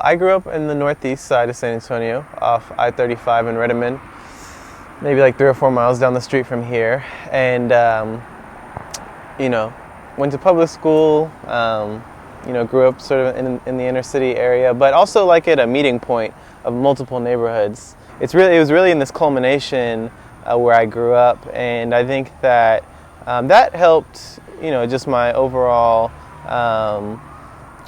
I grew up in the northeast side of San Antonio, off I-35 in Redmond, maybe like 3 or 4 miles down the street from here. And, went to public school, grew up sort of in the inner city area, but also like at a meeting point of multiple neighborhoods. It was really in this culmination where I grew up, and I think that that helped, just my overall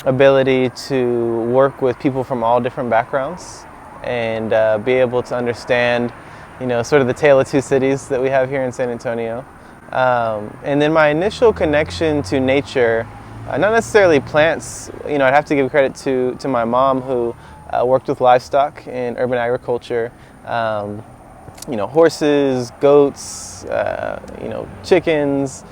ability to work with people from all different backgrounds and be able to understand, sort of the tale of two cities that we have here in San Antonio. And then my initial connection to nature, not necessarily plants, I'd have to give credit to my mom who worked with livestock in urban agriculture, horses, goats, chickens,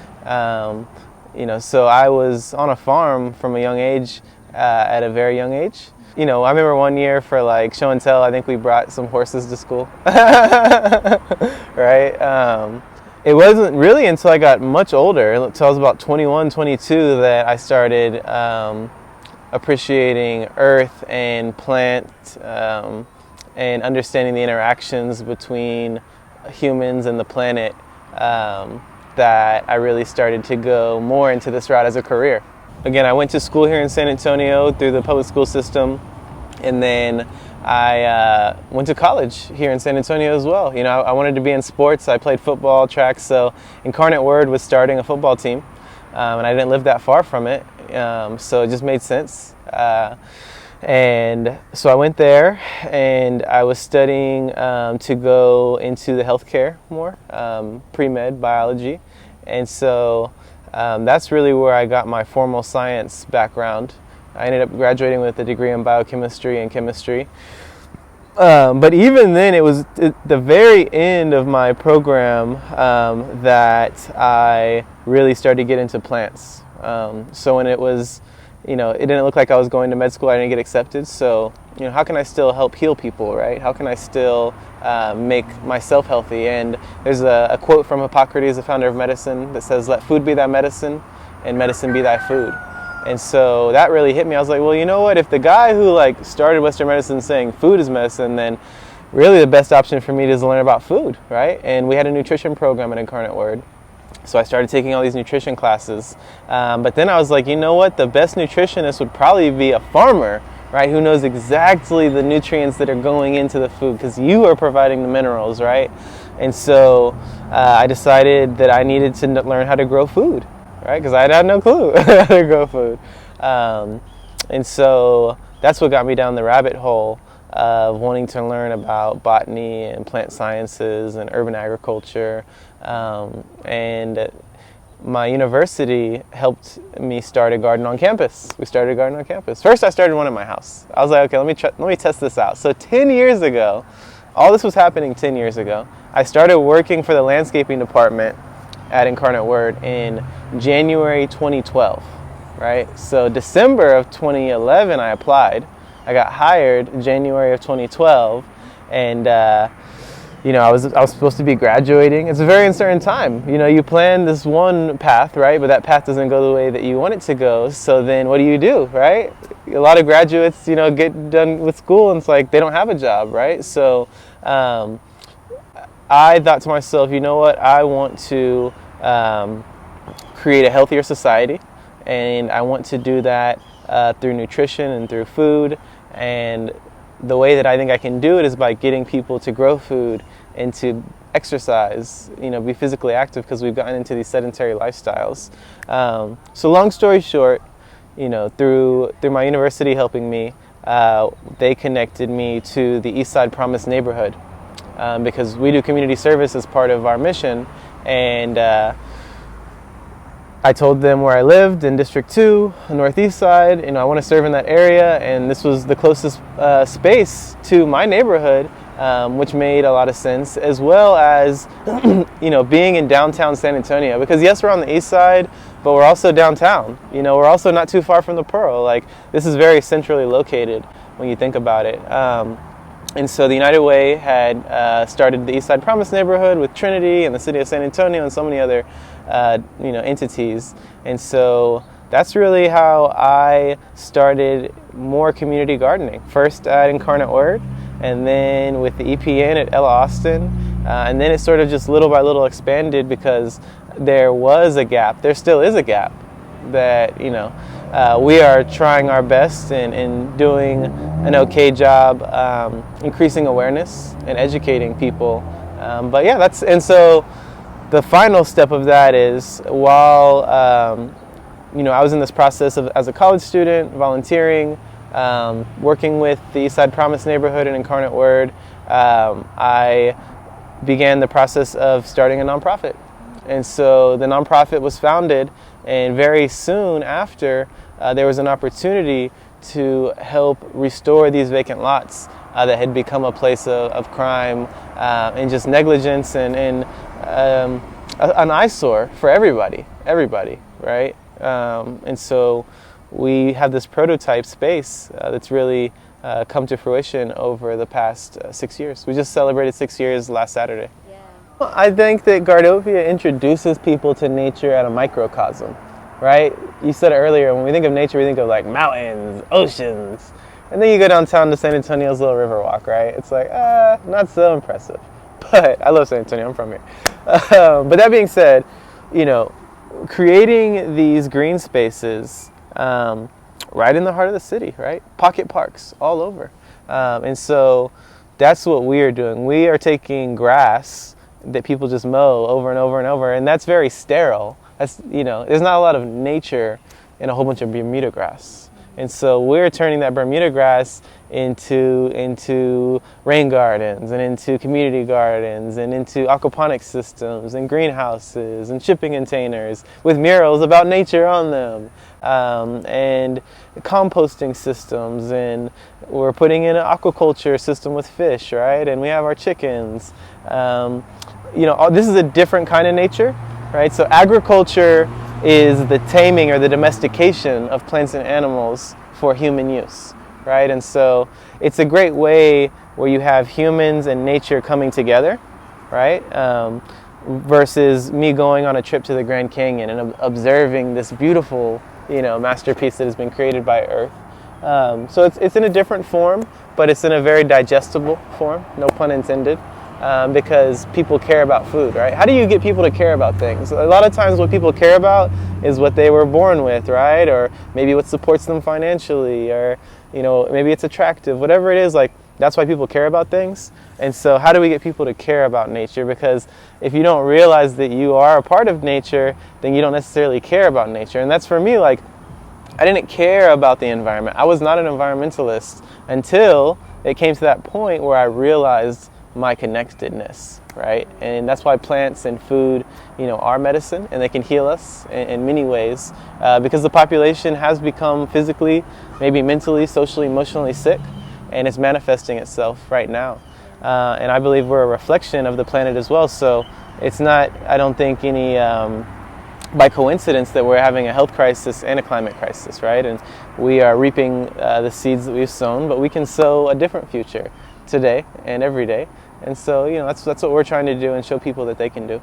so I was on a farm from a young age, at a very young age. I remember one year for like show and tell, I think we brought some horses to school, right? It wasn't really until I got much older, until I was about 21, 22, that I started appreciating earth and plant and understanding the interactions between humans and the planet, that I really started to go more into this route as a career. Again, I went to school here in San Antonio through the public school system, and then I went to college here in San Antonio as well. I wanted to be in sports. I played football, track, so Incarnate Word was starting a football team, and I didn't live that far from it, so it just made sense. And so I went there, and I was studying to go into the healthcare more, pre-med biology. And so that's really where I got my formal science background. I ended up graduating with a degree in biochemistry and chemistry. But even then, it was at the very end of my program that I really started to get into plants. So when it was, it didn't look like I was going to med school, I didn't get accepted. So, how can I still help heal people, right? How can I still make myself healthy? And there's a quote from Hippocrates, the founder of medicine, that says, "Let food be thy medicine, and medicine be thy food." And so that really hit me. I was like, well, you know what? If the guy who started Western medicine saying food is medicine, then really the best option for me is to learn about food, right? And we had a nutrition program at Incarnate Word. So I started taking all these nutrition classes. But then I was like, you know what? The best nutritionist would probably be a farmer, right? Who knows exactly the nutrients that are going into the food, because you are providing the minerals, right? And so I decided that I needed to learn how to grow food, right? Because I had no clue how to grow food. And so that's what got me down the rabbit hole of wanting to learn about botany and plant sciences and urban agriculture. And my university helped me start a garden on campus. We started a garden on campus. First, I started one at my house. I was like, okay, let me test this out. So 10 years ago, all this was happening 10 years ago. I started working for the landscaping department at Incarnate Word in January 2012, right? So December of 2011, I applied. I got hired in January of 2012, and I was supposed to be graduating. It's a very uncertain time. You plan this one path, right? But that path doesn't go the way that you want it to go. So then what do, right? A lot of graduates, get done with school, and it's like they don't have a job, right? So I thought to myself, you know what? I want to create a healthier society, and I want to do that through nutrition and through food. And the way that I think I can do it is by getting people to grow food and to exercise, be physically active, because we've gotten into these sedentary lifestyles. So long story short, through my university helping me, they connected me to the East Side Promise neighborhood, because we do community service as part of our mission. And I told them where I lived in District 2, the Northeast Side, I want to serve in that area, and this was the closest space to my neighborhood, which made a lot of sense, as well as, being in downtown San Antonio, because yes, we're on the east side, but we're also downtown. We're also not too far from the Pearl. This is very centrally located when you think about it. And so the United Way had started the East Side Promise neighborhood with Trinity and the city of San Antonio and so many other entities. And so that's really how I started more community gardening. First at Incarnate Word, and then with the EPN at Ella Austin, and then it sort of just little by little expanded because there was a gap. There still is a gap that, we are trying our best in doing an okay job increasing awareness and educating people. But yeah, and so the final step of that is while I was in this process of as a college student, volunteering, working with the Eastside Promise neighborhood in Incarnate Word, I began the process of starting a nonprofit. And so the nonprofit was founded, and very soon after, there was an opportunity to help restore these vacant lots that had become a place of crime and just negligence and an eyesore for everybody, right? And so we have this prototype space that's really come to fruition over the past 6 years. We just celebrated 6 years last Saturday. Yeah. Well, I think that Gardopia introduces people to nature at a microcosm, right? You said it earlier, when we think of nature, we think of like mountains, oceans, and then you go downtown to San Antonio's little river walk, right? It's like, not so impressive. But I love San Antonio, I'm from here. But that being said, creating these green spaces right in the heart of the city, right? Pocket parks all over. And so that's what we are doing. We are taking grass that people just mow over and over and over, and that's very sterile. That's, there's not a lot of nature in a whole bunch of Bermuda grass. And so we're turning that Bermuda grass into rain gardens and into community gardens and into aquaponics systems and greenhouses and shipping containers with murals about nature on them, and composting systems, and we're putting in an aquaculture system with fish, right? And we have our chickens. This is a different kind of nature, right? So agriculture is the taming or the domestication of plants and animals for human use, right? And so it's a great way where you have humans and nature coming together, right? Versus me going on a trip to the Grand Canyon and observing this beautiful, masterpiece that has been created by Earth. So it's in a different form, but it's in a very digestible form, no pun intended. Because people care about food, right? How do you get people to care about things? A lot of times what people care about is what they were born with, right? Or maybe what supports them financially, or, maybe it's attractive, whatever it is, like, that's why people care about things. And so how do we get people to care about nature? Because if you don't realize that you are a part of nature, then you don't necessarily care about nature. And that's for me, like, I didn't care about the environment. I was not an environmentalist until it came to that point where I realized my connectedness, right? And that's why plants and food, are medicine, and they can heal us in many ways, because the population has become physically, maybe mentally, socially, emotionally sick, and it's manifesting itself right now. And I believe we're a reflection of the planet as well. So it's not, I don't think, any by coincidence that we're having a health crisis and a climate crisis, right? And we are reaping the seeds that we've sown, but we can sow a different future today and every day. And so, that's what we're trying to do and show people that they can do.